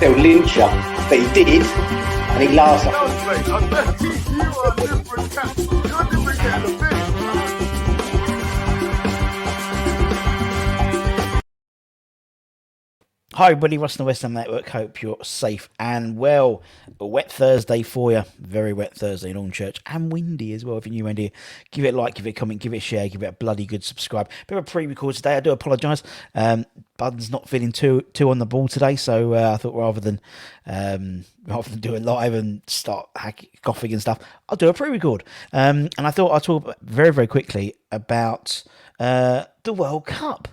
they'll lynch you. But he did, and he laughs at Hi everybody, Russ on the West Ham Network. Hope you're safe and well. A wet Thursday for you. Very wet Thursday in Hornchurch, and windy as well. If you're new around here, give it a like, give it a comment, give it a share, give it a bloody good subscribe. Bit of a pre-record today. I do apologise. Budden's not feeling too on the ball today, so I thought rather than do it live and start coughing and stuff, I'll do a pre-record. And I thought I'd talk very, very quickly about the World Cup.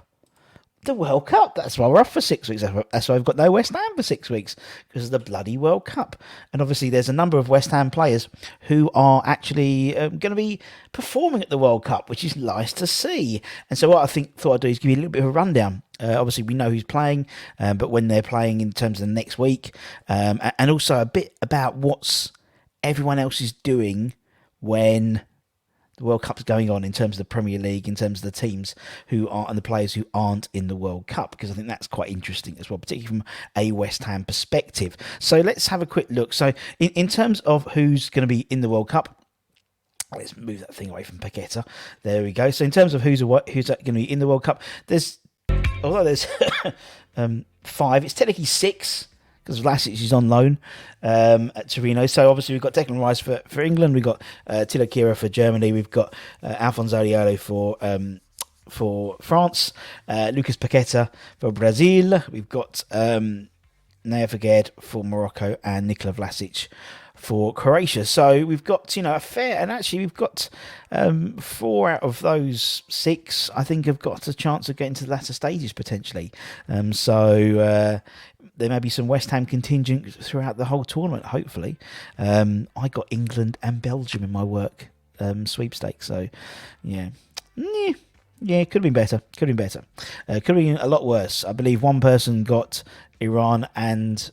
The World Cup. That's why we're off for 6 weeks. That's why I've got no West Ham for 6 weeks, because of the bloody World Cup. And obviously there's a number of West Ham players who are actually going to be performing at the World Cup, which is nice to see. And so what I thought I'd do is give you a little bit of a rundown. Obviously we know who's playing, but when they're playing in terms of the next week, and also a bit about what's everyone else is doing when the World Cup's going on, in terms of the Premier League, in terms of the teams who are and the players who aren't in the World Cup, because I think that's quite interesting as well, particularly from a West Ham perspective. So let's have a quick look. So in terms of who's going to be in the World Cup, let's move that thing away from Paqueta. There we go. So in terms of who's going to be in the World Cup, although there's 5, it's technically 6, because Vlasic is on loan at Torino. So obviously we've got Declan Rice for England, we've got Tilo Kehrer for Germany, we've got Alphonse Areola for France, Lucas Paqueta for Brazil, we've got Naya Faged for Morocco, and Nikola Vlasic for Croatia. So we've got, a fair, and actually we've got 4 out of those 6, I think, have got a chance of getting to the latter stages potentially. So there may be some West Ham contingent throughout the whole tournament, hopefully. I got England and Belgium in my work sweepstakes, so yeah, could have been better. Could have been a lot worse. I believe one person got Iran and...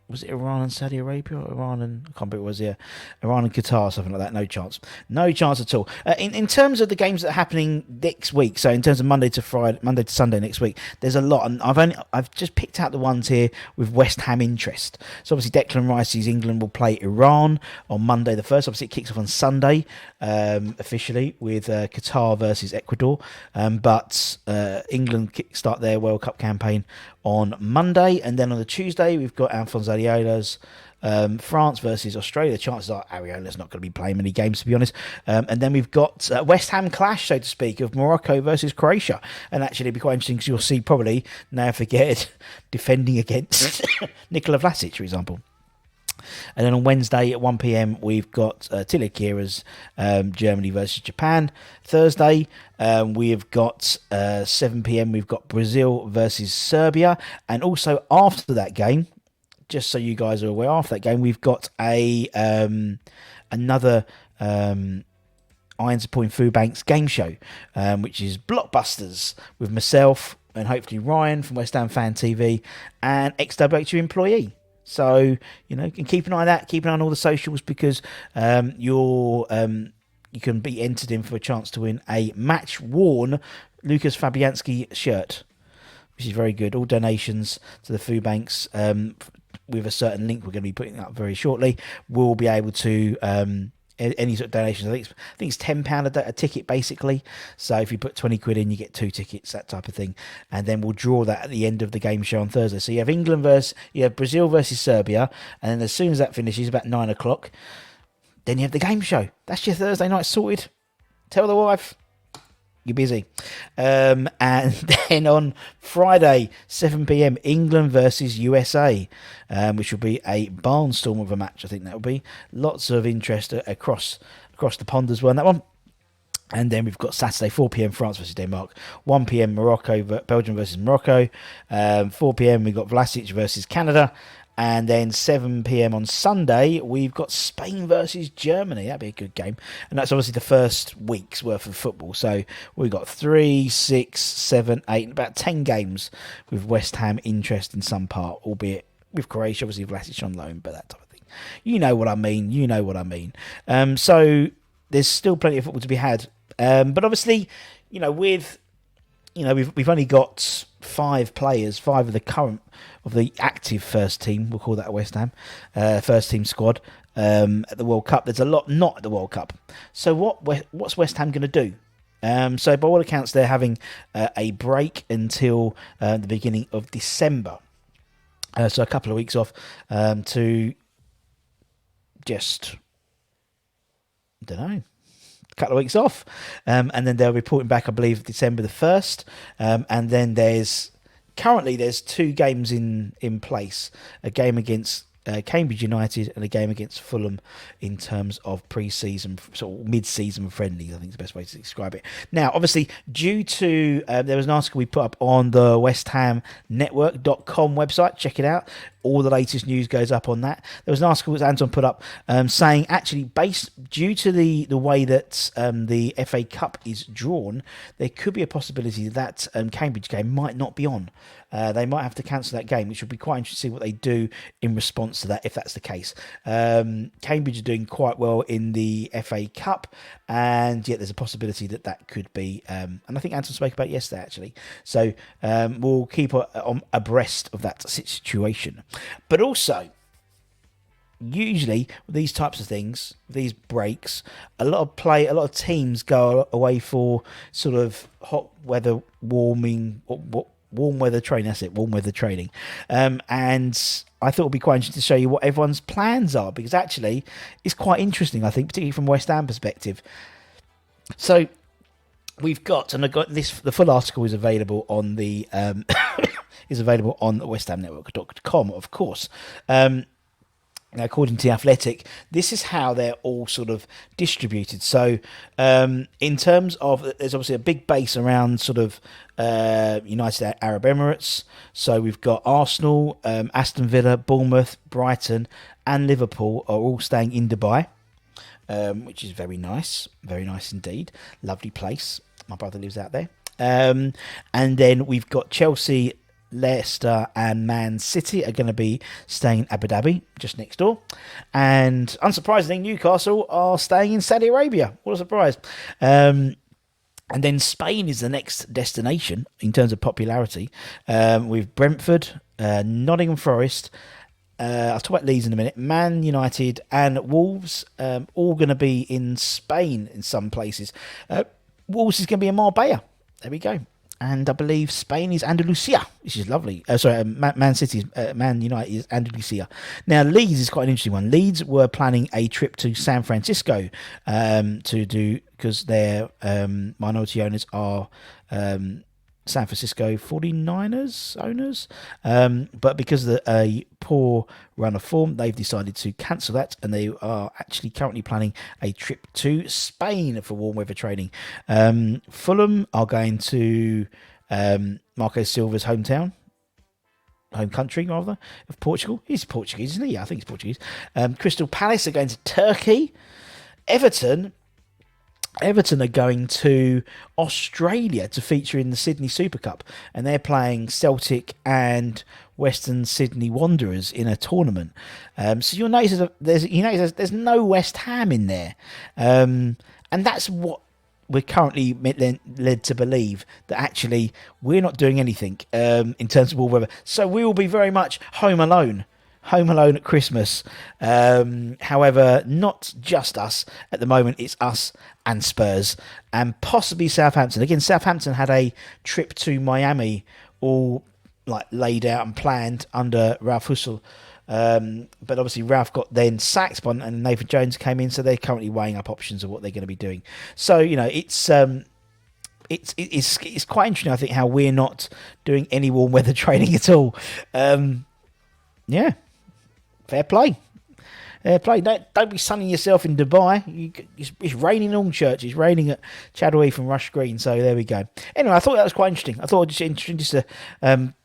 Was it Iran and Saudi Arabia, or Iran and... I can't remember what it was, yeah. Iran and Qatar, something like that. No chance. No chance at all. In terms of the games that are happening next week, so in terms of Monday to Sunday next week, there's a lot. And I've just picked out the ones here with West Ham interest. So obviously Declan Rice's England will play Iran on Monday the 1st. Obviously it kicks off on Sunday, officially, with Qatar versus Ecuador. But England start their World Cup campaign on Monday, and then on the Tuesday we've got Alphonse Areola's France versus Australia. The chances are Areola's not going to be playing many games, to be honest. And then we've got West Ham clash, so to speak, of Morocco versus Croatia. And actually it'll be quite interesting, because you'll see probably Naya Faged defending against Nikola Vlasic, for example. And then on Wednesday at 1 p.m, we've got Tilo Kehra's Germany versus Japan. Thursday, we've got 7 p.m, we've got Brazil versus Serbia. And also after that game, just so you guys are aware, after that game, we've got another Iron Supporting Food Bank's game show, which is Blockbusters, with myself and hopefully Ryan from West Ham Fan TV and ex-WH2 employee. So, and keep an eye on that, keep an eye on all the socials, because you can be entered in for a chance to win a match-worn Lucas Fabianski shirt, which is very good. All donations to the food banks, with a certain link we're going to be putting up very shortly, we'll be able to... any sort of donations, I think it's £10 a ticket, basically. So if you put 20 quid in, you get 2 tickets, that type of thing. And then we'll draw that at the end of the game show on Thursday. So you have Brazil versus Serbia, and then as soon as that finishes, about 9 o'clock, then you have the game show. That's your Thursday night sorted. Tell the wife you're busy. And then on Friday, 7 p.m, England versus USA, which will be a barnstorm of a match. I think that will be lots of interest across the pond as well in that one. And then we've got Saturday, 4 p.m, France versus Denmark. 1 p.m, Belgium versus Morocco. 4 p.m, we've got Vlasic versus Canada. And then 7 p.m. on Sunday, we've got Spain versus Germany. That'd be a good game. And that's obviously the first week's worth of football. So we've got 3, 6, 7, 8, about 10 games with West Ham interest in some part, albeit with Croatia, obviously Vlasic on loan, but that type of thing. You know what I mean. So there's still plenty of football to be had. But obviously, with we've only got 5 players, 5 of the active first team. We'll call that a West Ham first team squad at the World Cup. There's a lot not at the World Cup. So what's West Ham going to do? So by all accounts, they're having a break until the beginning of December. So a couple of weeks off to just, I don't know, a couple of weeks off. And then they're reporting back, I believe, December the 1st. And then there's 2 games in place. A game against Cambridge United and a game against Fulham in terms of pre-season, sort of mid-season friendlies, I think is the best way to describe it. Now, obviously, due to, there was an article we put up on the westhamnetwork.com website, check it out. All the latest news goes up on that. There was an article that Anton put up saying, actually, due to the way that the FA Cup is drawn, there could be a possibility that Cambridge game might not be on. They might have to cancel that game, which would be quite interesting to see what they do in response to that, if that's the case. Cambridge are doing quite well in the FA Cup, and yet there's a possibility that could be, and I think Anton spoke about it yesterday, actually. So we'll keep abreast of that situation. But also, usually with these types of things, these breaks, a lot of teams go away for sort of hot weather warm weather training. That's it, warm weather training. And I thought it would be quite interesting to show you what everyone's plans are, because actually it's quite interesting, I think, particularly from West Ham perspective. So we've got, and I got this. The full article is available on the westhamnetwork.com, of course. Now, according to The Athletic, this is how they're all sort of distributed. So, in terms of, there's obviously a big base around sort of United Arab Emirates. So we've got Arsenal, Aston Villa, Bournemouth, Brighton, and Liverpool are all staying in Dubai, which is very nice indeed. Lovely place. My brother lives out there. And then we've got Chelsea, Leicester and Man City are going to be staying in Abu Dhabi, just next door. And unsurprisingly, Newcastle are staying in Saudi Arabia. What a surprise. And then Spain is the next destination in terms of popularity, with Brentford, Nottingham Forest, I'll talk about Leeds in a minute, Man United and Wolves, all going to be in Spain in some places. Wolves is going to be in Marbella. There we go. And I believe Spain is Andalusia, which is lovely. Man City, Man United is Andalusia. Now, Leeds is quite an interesting one. Leeds were planning a trip to San Francisco to do, because their minority owners are San Francisco 49ers owners. But because of a poor run of form, they've decided to cancel that, and they are actually currently planning a trip to Spain for warm weather training. Fulham are going to Marco Silva's home country rather, of Portugal. He's Portuguese, isn't he? Yeah, I think he's Portuguese. Crystal Palace are going to Turkey. Everton are going to Australia to feature in the Sydney Super Cup, and they're playing Celtic and Western Sydney Wanderers in a tournament. So you'll notice there's no West Ham in there, and that's what we're currently led to believe, that actually we're not doing anything in terms of warm weather. So we will be very much home alone at Christmas. However, not just us at the moment, it's us and Spurs and possibly Southampton. Again, Southampton had a trip to Miami all like laid out and planned under Ralph Hussel. But obviously Ralph got then sacked and Nathan Jones came in, so they're currently weighing up options of what they're going to be doing. So, it's quite interesting, I think, how we're not doing any warm weather training at all. Yeah. Fair play. Don't be sunning yourself in Dubai. It's raining on church. It's raining at Chadwell from Rush Green. So there we go. Anyway, I thought that was quite interesting. I thought it was interesting just to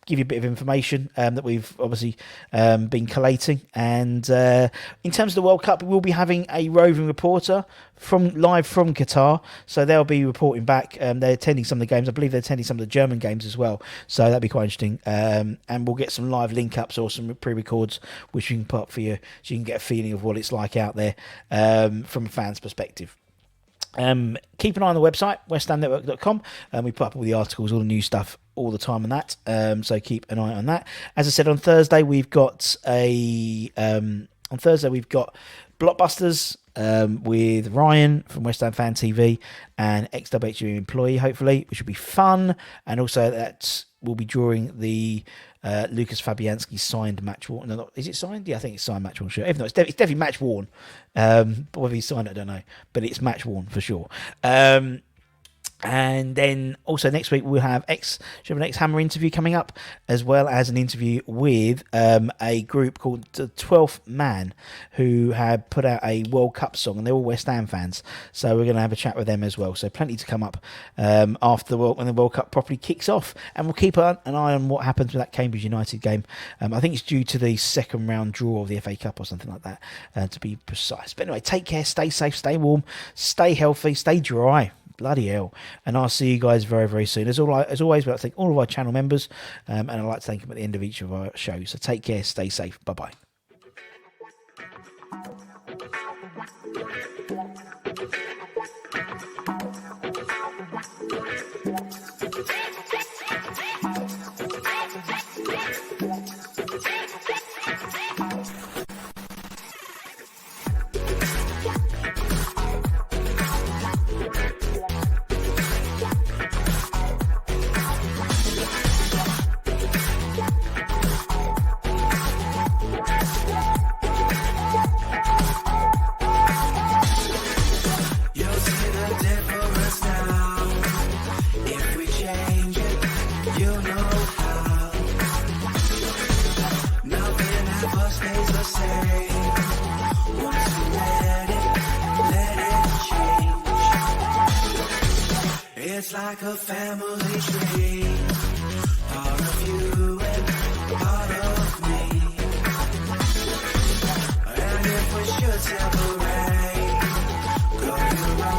give you a bit of information that we've obviously been collating. And in terms of the World Cup, we will be having a roving reporter live from Qatar. So they'll be reporting back. They're attending some of the games. I believe they're attending some of the German games as well. So that'd be quite interesting. And we'll get some live link-ups or some pre-records which we can put up for you, so you can get a feeling of what it's like out there from a fan's perspective. Keep an eye on the website, westhamnetwork.com. We put up all the articles, all the new stuff all the time on that. So keep an eye on that. As I said, on Thursday we've got Blockbusters with Ryan from West Ham Fan TV and XWHU employee, hopefully, which will be fun. And also that will be drawing the Lucas Fabianski signed match worn. No, is it signed? Yeah, I think it's signed match worn shirt. If not, it's definitely match worn. But whether he's signed it, I don't know. But it's match worn for sure. And then also next week we'll have an ex-Hammer interview coming up, as well as an interview with a group called the 12th Man, who have put out a World Cup song, and they're all West Ham fans. So we're going to have a chat with them as well. So plenty to come up after when the World Cup properly kicks off, and we'll keep an eye on what happens with that Cambridge United game. I think it's due to the second round draw of the FA Cup or something like that, to be precise. But anyway, take care, stay safe, stay warm, stay healthy, stay dry. Bloody hell. And I'll see you guys very, very soon. As always, we'd like to thank all of our channel members, and I'd like to thank them at the end of each of our shows. So take care, stay safe. Bye-bye. It's like a family tree, part of you and part of me. And if we should separate,